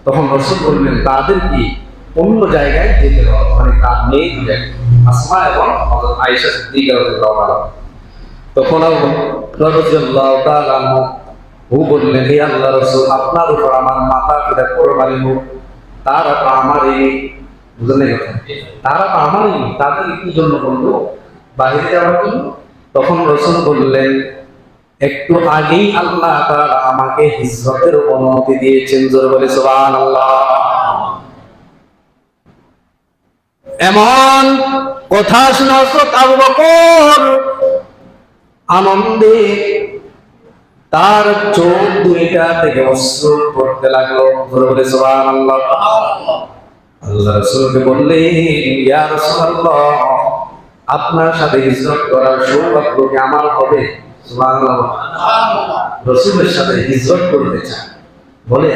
তখন রাসূল বললেন তাদের কি অন্য জায়গায় যেতে হবে, মানে তার মেয়ে আসমা এবং হযরত আয়েশা সিদ্দিকা রাদিয়াল্লাহু তাআলা। তখন আবু বকর রাদিয়াল্লাহু তাআলা ও বললেন, হে আল্লাহর রাসূল, আপনার উপর আমার মাথা পিতা কুরবানি হোক, তারা তো আমারই, বুঝলেন কথা, তারা তো আমারই, তাদের কি জন্য বললো বাহিরে যাওয়ার জন্য? তখন রাসূল বললেন, একটু আগেই আল্লাহ তাআলা আমাকে হিজরতের অনুমতি দিয়েছেন। জোরে বলে সুবহানাল্লাহ। এমন কথা শুনে হযরত আবু বকর আনন্দে তার চোখ দুইটা থেকে অশ্রু পড়তে লাগলো। জোরে বলে সুবহানাল্লাহ। আল্লাহ রাসূলকে বললেন, ইয়া রাসূলুল্লাহ, আপনার সাথে হিজরত করার সৌভাগ্য কি আমার হবে? সুবহানাল্লাহ। রাসূলের সাথে হিজরত করতে চান বলে